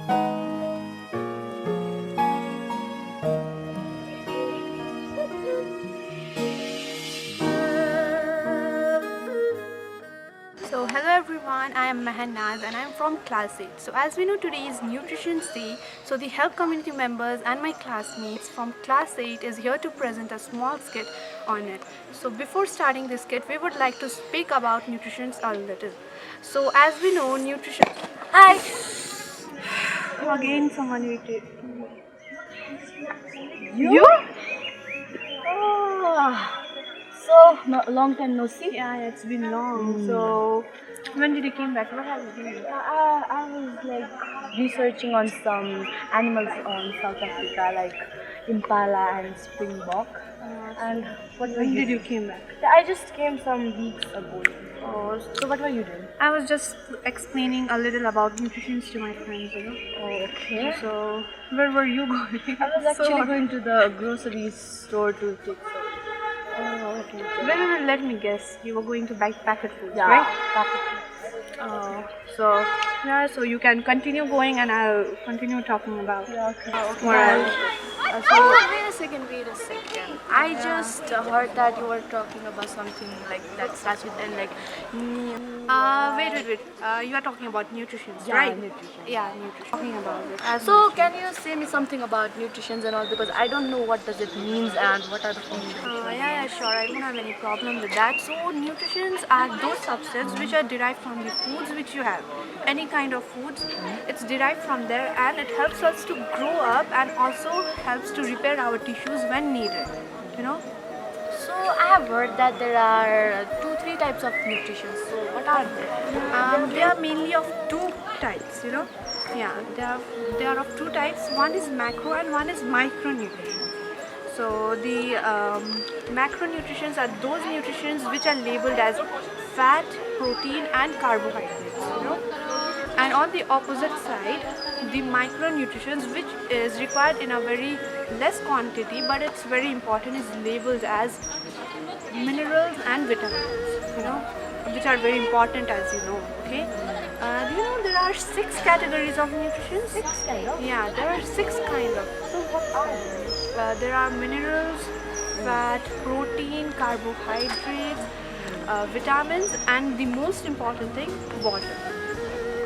So hello everyone, I am Mehnaz and I am from class 8. So as we know, today is Nutrition Day, so the health community members and my classmates from class 8 is here to present a small skit on it. So before starting this skit, we would like to speak about nutrition a little. So as we know, nutrition... Hi! Again someone irritated. You? Oh, so long time no see. Yeah, it's been long. So when did you came back? What have you been? I was like researching on some animals on South Africa, like impala and springbok. And When did you came back? I just came some weeks ago. Oh, So what were you doing? I was just explaining a little about nutrition to my friends, you know. Oh, okay. So where were you going? I was actually So- going to the grocery store to take some. Oh, okay. Well, let me guess. You were going to buy packet foods, Yeah, right? packet. So yeah. So you can continue going, and I'll continue talking about. Yeah, okay. What else? Wait a second. I just heard that you were talking about something like that starts with N, like Wait. You are talking about nutrition, Yeah, right? nutrition. Yeah, nutrition. Talking about it. So can you say me something about nutrition and all, because I don't know what does it means and what are the functions. Yeah, sure. I don't have any problem with that. So, nutritions are those substances which are derived from the foods which you have. Any kind of foods, it's derived from there, and it helps us to grow up and also helps to repair our tissues when needed. You know. So I have heard that there are 2-3 types of nutrition. So what are they? They are mainly of two types. You know. Yeah, they are of two types. One is macro and one is micronutrition. So the macronutrients are those nutrients which are labeled as fat, protein and carbohydrates, you know. And on the opposite side, the micronutrients, which is required in a very less quantity but it's very important, is labeled as minerals and vitamins, you know, which are very important, as you know. Okay. Do you know there are 6 categories of nutrition? 6 kind of? Yeah, there are 6 kind of. So what are they? There are minerals, fat, protein, carbohydrates, vitamins, and the most important thing, water.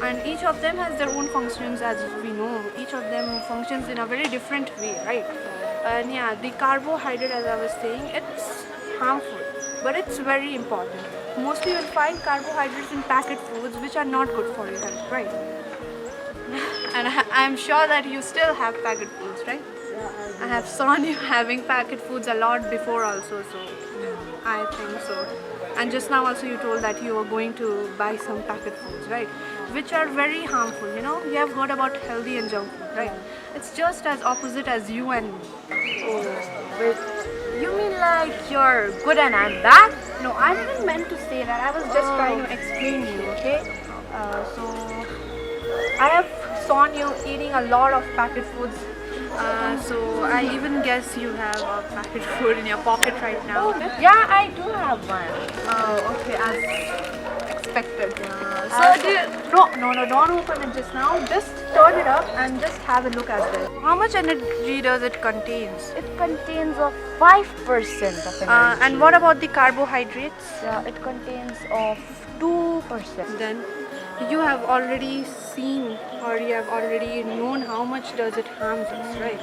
And each of them has their own functions, as we know. Each of them functions in a very different way, right? And yeah, the carbohydrate, as I was saying, it's harmful, but it's very important. Mostly you'll find carbohydrates in packet foods which are not good for your health, right? And I'm sure that you still have packet foods, right? I have seen you having packet foods a lot before also, so I think so. And just now also you told that you were going to buy some packet foods, right? Which are very harmful, you know. You have heard about healthy and junk food, right? It's just as opposite as you and me. Oh, wait. You mean like you're good and I'm bad? No, I didn't meant to say that. I was just trying to explain you, okay? So I have seen you eating a lot of packet foods. So I even guess you have a packet food in your pocket right now. Yeah, I do have one. Oh, okay, as expected. So do you, No, don't open it just now. Just turn it up and just have a look at it. How much energy does it contains? it contains of 5% of energy. And what about the carbohydrates? It contains of 2%. Then you have already seen or you have already known how much does it harms us, right?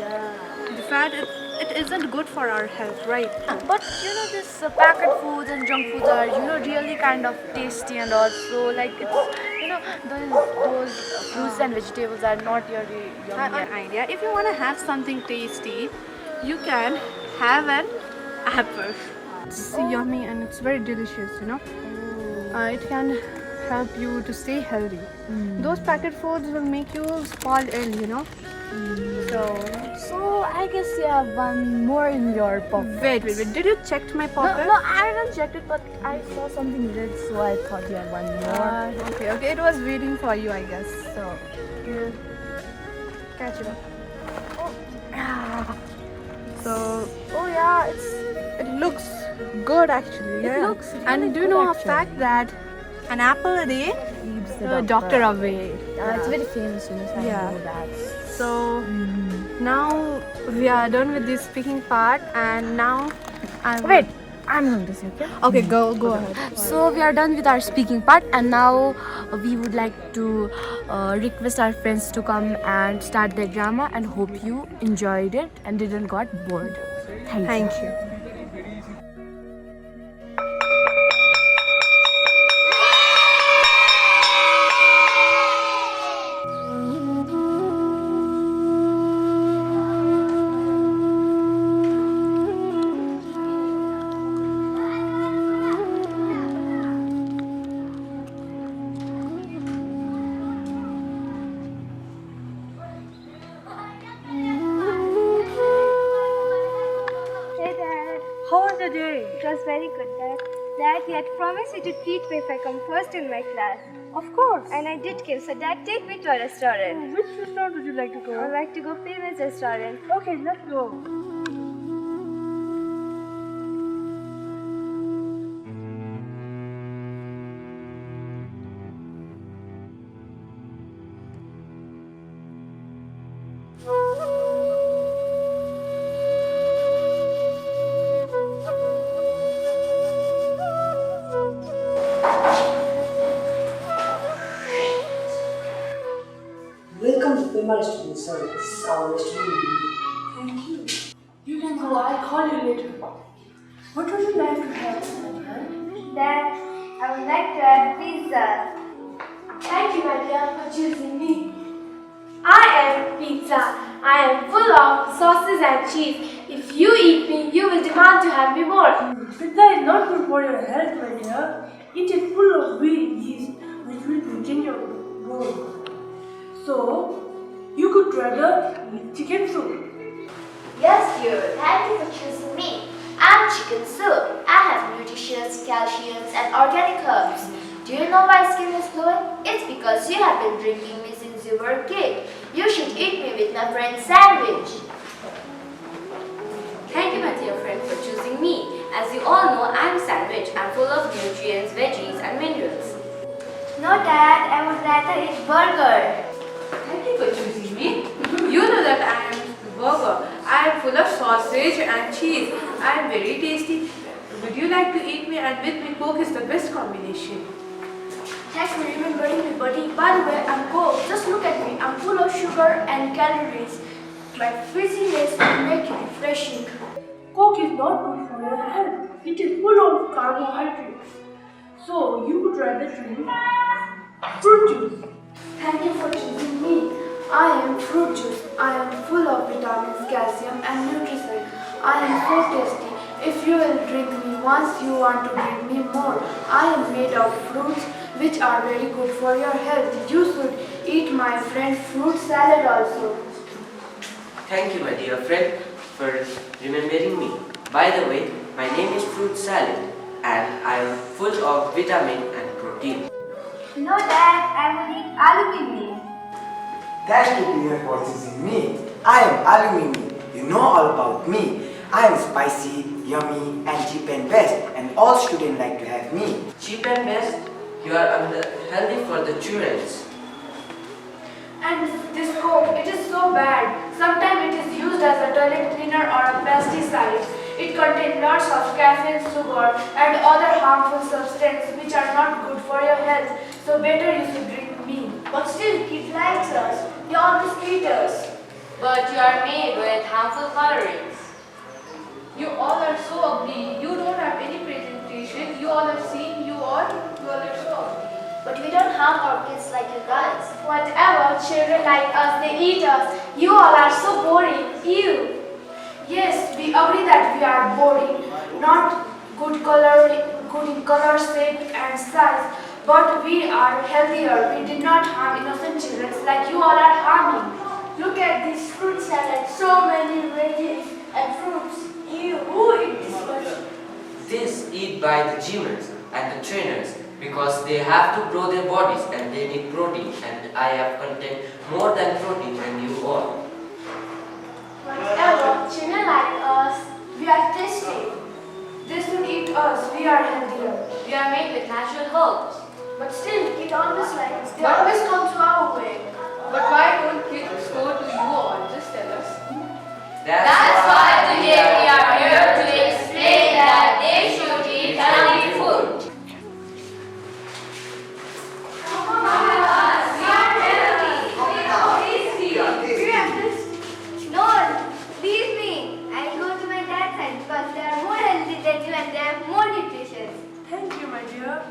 The fat, it isn't good for our health, right? But you know, this packet foods and junk foods are, you know, really kind of tasty, and also like it's, you know, those fruits and vegetables are not really yummy. An idea. If you want to have something tasty, you can have an apple. It's yummy and it's very delicious, you know. It can help you to stay healthy. Those packet foods will make you spoil ill, you know. So I guess you have one more in your pocket. Wait. Did you check my pocket? No, I didn't check it, but I saw something red, so I thought you had one more. Okay. It was waiting for you, I guess. So, yeah. Catch it up. So, Oh yeah, it looks good actually. It looks really And do you good, know a actually. fact that An apple a day keeps the doctor away. It's very famous, so I Yeah. know that. So now we are done with this speaking part, and now I'm Wait, I'm going to say, okay? Okay, go ahead. So we are done with our speaking part, and now we would like to request our friends to come and start their drama, and hope you enjoyed it and didn't got bored. Thank you. Thank you. Hey Dad, How was the day? it was very good, Dad. Dad, you had promised me to treat me if I come first in my class. Of course. And I did come, so Dad, take me to a restaurant. Which restaurant would you like to I go? would like to go famous restaurant. Okay, let's go. Welcome to Pema Restaurant, sir. This is our restaurant. Thank you. You can go. I'll call you later. What would you like to have, my man? Dad, I would like to have pizza. Thank you, my dear, for choosing me. I am pizza. I am full of sauces and cheese. If you eat me, you will demand to have me more. Pizza is not good for your health, my dear. It is full of wheat yeast, which will weaken your bone. So, you could rather eat chicken soup. Yes, dear. Thank you for choosing me. I'm chicken soup. I have nutrients, calciums, and organic herbs. Do you know why skin is glowing? It's because you have been drinking me since you were a kid. You should eat me with my friend sandwich. Thank you, my dear friend, for choosing me. As you all know, I'm sandwich. I'm full of nutrients, veggies, and minerals. No, Dad, I would rather eat burger. Thank you for choosing me. You know that I am burger. I am full of sausage and cheese. I am very tasty. Would you like to eat me? And with me, Coke is the best combination. Thanks for remembering me, buddy. By the way, I'm cold. Just look at me. I'm full of sugar and calories. My fizziness will make it refreshing. Coke is not good for your health. It is full of carbohydrates. So you would rather drink fruit juice. Thank you for choosing me. I am fruit juice. I am full of vitamins, calcium and nutrition. I am so tasty. If you will drink me once, you want to drink me more. I am made of fruits which are very good for your health. You should eat my friend fruit salad also. Thank you, my dear friend, for remembering me. By the way, my name is Fruit Salad and I am full of vitamin and protein. No, Dad, I would eat aloo mimi. That's to hear for choosing me. I am Alumini. You know all about me. I am spicy, yummy, and cheap and best, and all students like to have me. Cheap and best, you are unhealthy for the children. And this Coke, it is so bad. Sometimes it is used as a toilet cleaner or a pesticide. It contains lots of caffeine, sugar, and other harmful substances which are not good for your health. So better you should drink me. But still, kids likes us. They always treat us. But you are made with harmful colorings. You all are so ugly. You don't have any presentation. You all have seen you all are so ugly. But we don't harm our kids like you guys. Whatever, children like us, they eat us. You all are so boring. Ew. Yes, we agree that we are boring, not good in color, shape and size. But we are healthier. We did not harm innocent children like you all are harming. Look at this fruit salad. So many veggies and fruits. Ew, who eat this much? This eat by the gymmers and the trainers because they have to grow their bodies and they need protein, and I have contained more than protein than you all. Whatever, children like us, we are tasty. They should eat us, we are healthier. We are made with natural herbs. But still, it always likes. They But- always come to our way. But why don't kids go to you all? Just tell us. That's why today we are here to explain that they should eat healthy food. No, leave me. I'll go to my dad's side because they are more healthy than you and they have more nutritious. Thank you, my dear.